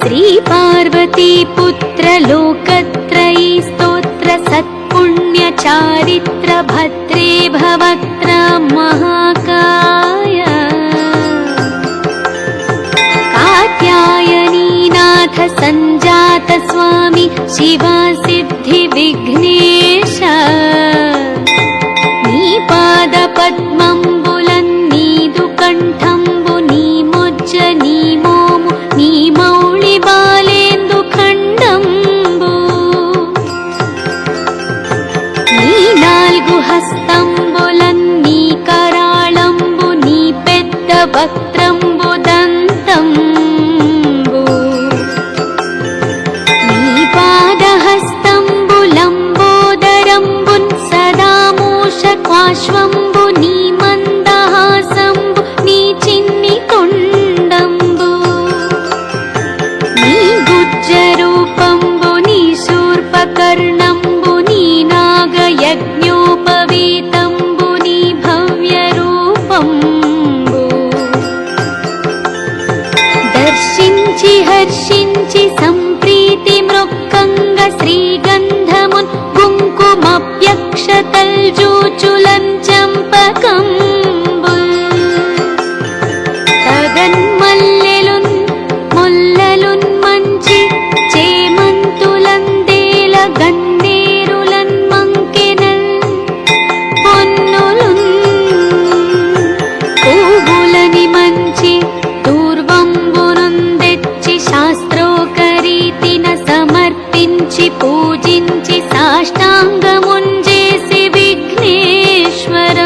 श्री पार्वती पुत्र लोकत्रयी स्तोत्र सत्पुण्य चारित्र भद्रे भवक्त्र महाकाय कात्यायनीनाथ संजात स्वामी शिवा सिद्धि विघ्नेश नी पाद पद्मंबुलं नीदु कंठंबु नी मुज्ज नी मोमु नी मौळि बालेंदु खंडंबु नी नाल्गु हस्తంబులం నీ कराळంబు నీ పెద్ద వక్త్రంబు దంతంబు నీ పాదహస్తంబులంబోదరంబున్ సదా మూషకాశ్వంబు నీ మందహాసంబు నీ చిన్ని తొండంబు నీ గుజ్జరూపంబు నీ శూర్పకర్ణంబు నీ నాగయజ్ఞోపవీతంబు నీ భవ్య రూపంబు దర్శించి హర్షించి సంప్రీతి మృక్కంగ శ్రీగంధమున్ కుంకుమప్యక్షతల్జూచులం చంపకంబుల్ తగన్మల్లెలున్ ముల్లలున్ మంచి చేమంతులందేల గన్నేరులన్ మంకెనల్ పొన్నులున్ పువ్వులని మంచి దూర్వంబునుందెచ్చి శాస్త్రోకరీతిన సమర్పించి పూజించి సాష్టాంగముంజేసి విఘ్నేశ్వర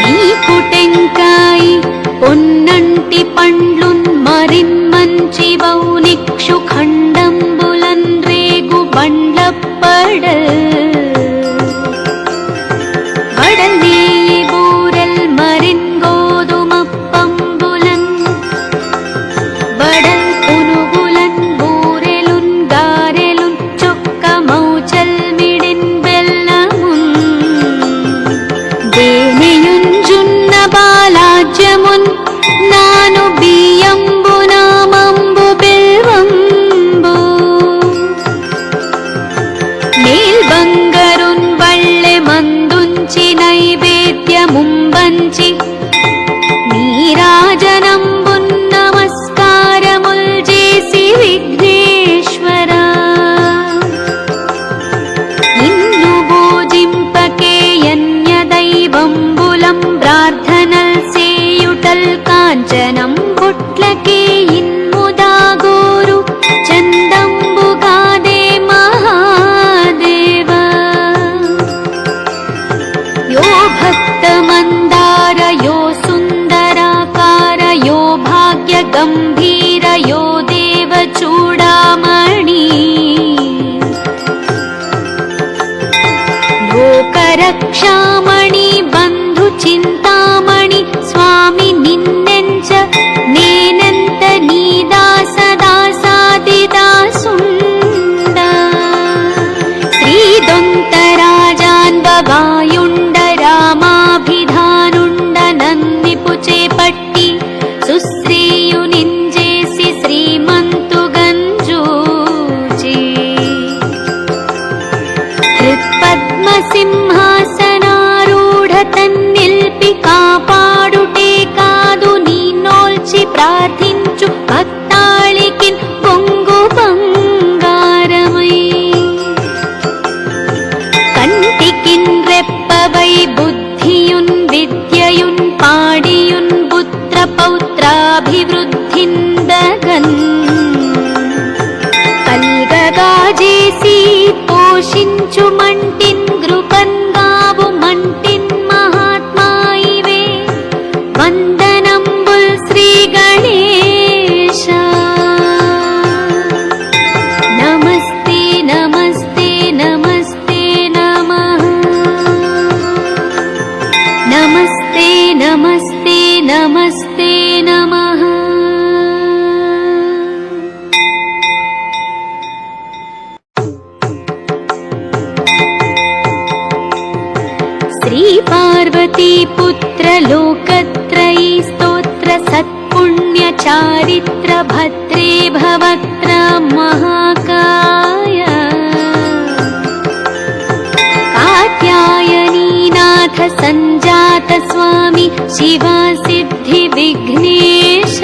నీకు టెంకాయి పొన్నంటి పండ్లున్ మరిన్మంచి వౌనిక్షు ఖండంబులన్ రేగు బండ్లప్పడల్ వడల్ నేయి బూరల్ మరిన్ గోధుమప్పంబులన్ వడల్ పునుగులన్ బూరెలున్ గారెలున్ చొక్క మౌచల్ మిడిన్ బెల్లమున్ దేనియుంజున్న బాలాజ్యమున్ నాను బియ్యంబు నామంబు బిల్వంబు మేల్ బంగరున్ వళ్ళె మందుంచి నైవేద్యముంబంచి నీరాజనంబున్ నమస్కారముల్ చేసి విఘ్నేశ్వర నిన్ను పూజింపకే యన్య దైవంబులం ప్రార్థనల్ సేయుటల్ కాంచనం బుట్లకే ఇన్ముదాగోరు చందంబుగాదే మహాదేవ यो भक्तमन्दार यो सुन्दराकार यो भाग्यगम्भीर यो देवचूडामणि लोकरक्षामणि बन्धुचिन्तामणि स्वामि निन्नेंच नेनंत नीदासदासादिदासुण्ड श्रीदोन्तराजान्ववायुण्ड రామాభిధానుండ నన్నిపు చేపట్టి సుశ్రీయునింజేసి శ్రీమంతుగంజూచి హృత్పద్మ సింహాసనారూఢ తన్నిల్పి కాపాడుటే కాదు నీనోల్చి ప్రార్థించు భక్తాళికిన్ పొంగు బంగారమై కంటికిన్ రెప్పవై బుద్ధియున్ విద్యయున్ పాడియున్ పుత్ర పౌత్రాభివృద్ధిందగన్ కల్గగాజేసి పోషించు మంటిన్ గృపన్ గావు మంటిన్ మహాత్మాయివే వందనంబుల్ శ్రీ గణేశ నమస్తే నమస్తే నమస్తే నమః నమస్తే నమస్తే నమస్తే నమః శ్రీ పార్వతీ పుత్ర లోకత్రయీ స్తోత్ర సత్పుణ్య चारित्र भद्रे भवक्त्र महाकाय कात्यायनीनाथ सञ्जात स्वामी शिवा सिद्धि विघ्नेश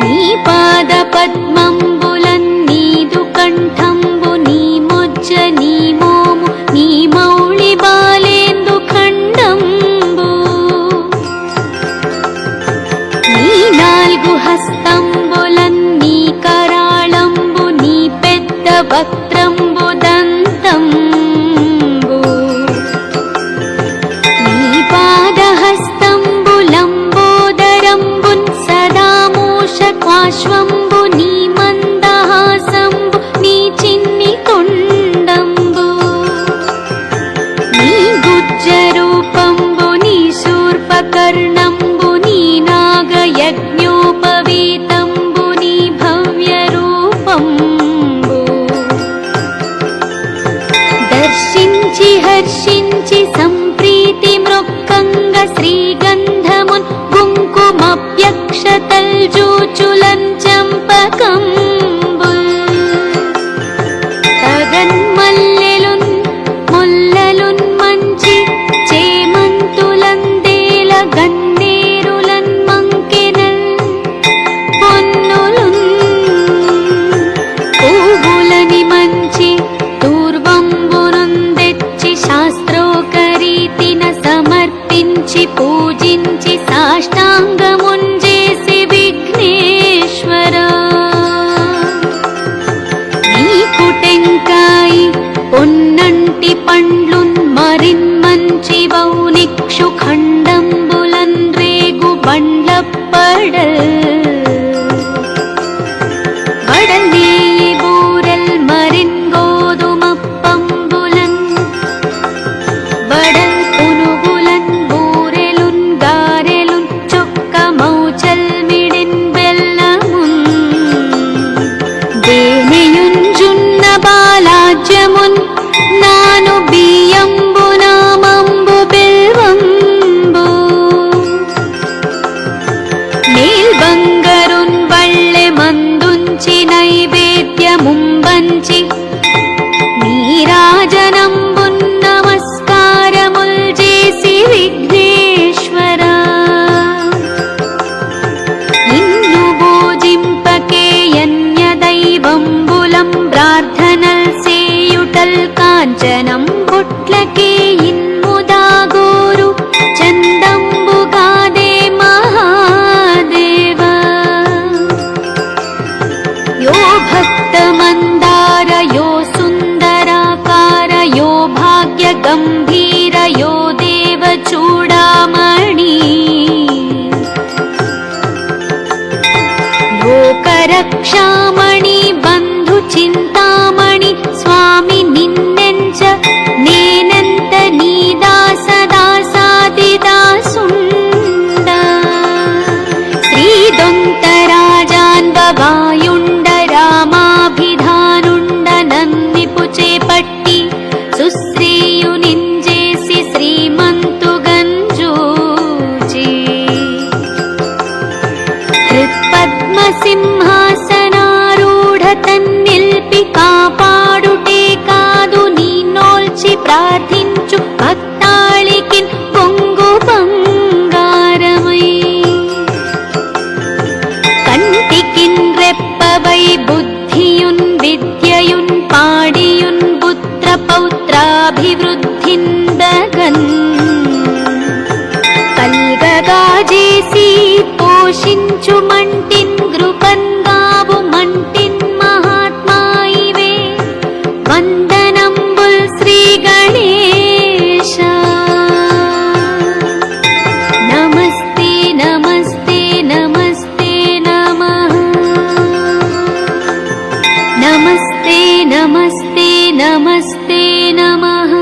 नी पाद पद्मंबुलन्नीदु कंठंबु नी मोज्ज नी मोमु नी मौळि बालेंदु खंडंबु నీ నాలుగు హస్తంబులన్నీ కరాళంబు నీ పెద్ద వక్త్రంబు దంతంబు నీ పాదహస్తంబులంబోదరంబున్ సదా మూషకాశ్వంబు నీ మందహాసంబు నీ చిన్ని తొండంబు నీ గుజ్జరూపంబు నీ శూర్పకర్ణంబు నీ నాగయజ్ఞోపవీతంబు నీ భవ్య రూపంబు దర్శించి హర్షించి సంప్రీతి మృక్కంగ శ్రీగంధమున్ కుంకుమప్యక్షతల్జూచులన్ చంపకంబుల్ తగన్మల్లెలున్ ముల్లలున్ మంచి చేమంతులందేల గన్నేరులన్ మంకెనల్ పొన్నులున్ పువ్వులని మంచి తూర్వంబునుందెచ్చి శాస్త్రోకరీతిన సమర్పించి పూజించి సాష్టాంగముంజేసి విఘ్నేశ్వరా నీకు టెంకాయి పొన్నంటి పండ్లున్ మరిన్ మంచి వౌనిక్షు ఖండంబులన్ రేగు బండ్లప్పడల్ వడల్నేయి బూరెల్ మరిన్ గోధుమప్పంబులన్ వడల్ పునుగులన్ బూరెలున్ గారెలున్ చొక్క మౌచల్ మిడిన్ బెల్లమున్ దేనియుంజున్న బాలాజ్యమున్ నాను బియ్యంబు నామంబు బిల్వంబు నీల్బంగరున్ వళ్ళె మందుంచి నైవేద్యముంబంచి నీరాజనంబున్ నమస్కారముల్ చేసి విఘ్నేశ్వరా నిన్ను భోజింపకే యన్య దైవంబులం ప్రార్థనల్ సేయుటల్ కాంచనం బుట్లకే ఇన్ముదాగోరు చందంబుగాదే మహాదేవ యో భక్తమందార యో సుందరాకార యో భాగ్య గంభీర యో దేవ చూడామణి లోకరక్షామణి బంధు చింతామణి స్వామి నిన్నెంచ నేనంత నీ దాస దాసాదిదాసుండ శ్రీదొంతరాజాన్వ వాయుండ రామాభిధానుండ నన్నిపు చేపట్టి సుశ్రీయునింజేసి శ్రీమంతు గంజూచి హృత్పద్మ సింహాసనారూఢ తన్నిల్పి కాపాడుటే కాదు నీ నోల్చి ప్రార్థించు భక్తాళికిన్ పొంగు బంగారమై కంటికిన్ రెప్పవై బుద్ధియున్ విద్యయున్ పాడియున్ పుత్ర పౌత్రాభివృద్ధిందగన్ కల్గగాజేసి పోషించు మంటిన్ గృపన్గావు మంటిన్ మహాత్మాయివే వందనంబుల్ శ్రీ గణేశ నమస్తే నమస్తే నమస్తే నమః నమస్తే నమస్తే నమస్తే నమః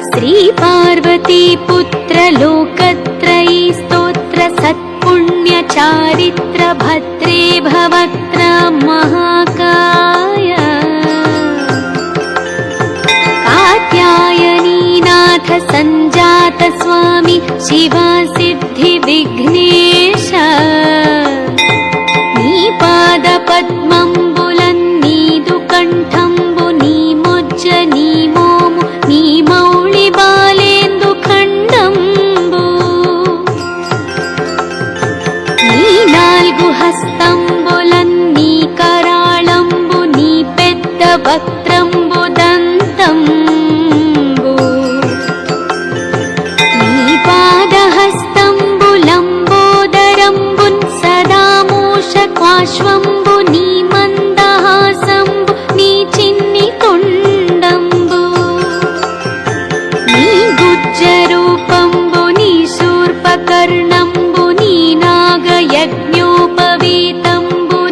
శ్రీ పార్వతీ పుత్ర లోకత్రయీ స్తోత్ర సత్పుణ్య చారిత్ర భద్రే భవక్త్ర మహాకాయ स्वामी शिवा सिद्धि विघ्नेश नी पाद पद्मंबुलन्नीदु कंठंबु नी मुज्ज नी मोमु नी मौळि बालेंदु खंडंबु नी नाल्गु हस्తంబులన్నీ कराळंबु नी पेद्द वक्त्रंबु दंतंबु नी पादहस्తంబులంబోదరంబున్ सदा మూషకాశ్వంబు నీ మందహాసంబు నీ చిన్ని తొండంబు నీ గుజ్జరూపంబు నీ శూర్పకర్ణంబు నీ నాగయజ్ఞోపవీతంబు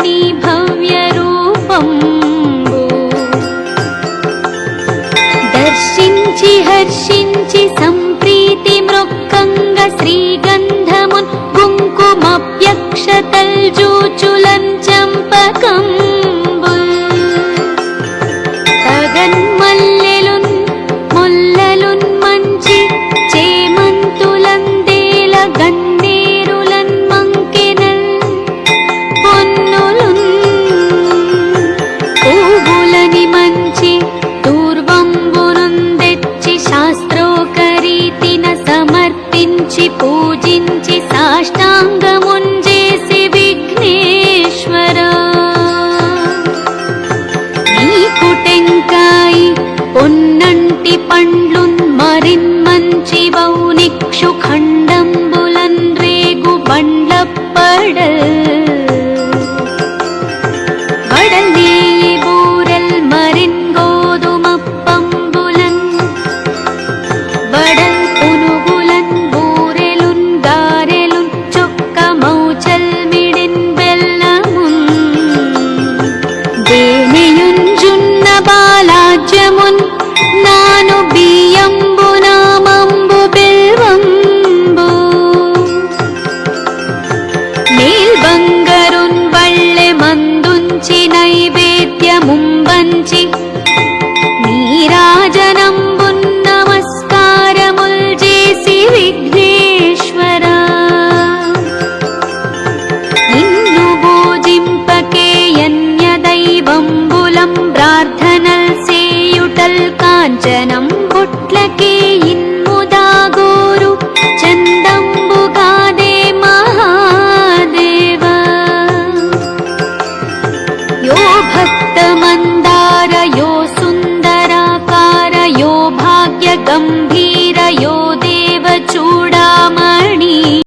నీ భవ్య రూపంబు దర్శించి హర్షించి సంప్రీతి మృక్కంగ శ్రీగంధమున్ కుంకుమప్యక్షతల్జూచులన్ చంపకంబుల్ తగన్మల్లెలున్ ముల్లలున్ మంచి చేమంతులందేల గన్నేరులన్ మంకెనల్ పొన్నులున్ పువ్వులని మంచి దూర్వంబునుందెచ్చి శాస్త్రోకరీతిన సమర్పించి పూజించి సాష్టాంగముంజేసి విఘ్నేశ్వర నీకు టెంకాయి పొన్నంటి పండ్లున్ మరిన్మంచి వౌనిక్షు ఖండంబులన్ రేగు బండ్లప్పడల్ వడల్ నేయి బూరెల్ మరిన్ గోధుమప్పంబులన్ వడల్ పునుగులన్ బూరెలున్ గారెలున్ చుక్క మౌచల్ మిడిన్ బెల్లమున్ దేనియుంజున్న బాలాజ్యమున్ నాను బియ్యంబు నామంబు బిల్వంబు మేల్బంగరున్ వళ్ళె మందుంచి నైవేద్యముంబంచి నీరాజనంబున్ నమస్కారముల్ చేసి విఘ్నేశ్వర నిన్ను పూజింపకే యన్య దైవంబులం ప్రార్థనల్ సేయుటల్ కాంచనం బుట్లకే ఇన్ముదాగోరు చందంబుగాదే మహాదేవ यो भक्तमन्दार यो सुन्दराकार यो भाग्यगम्भीर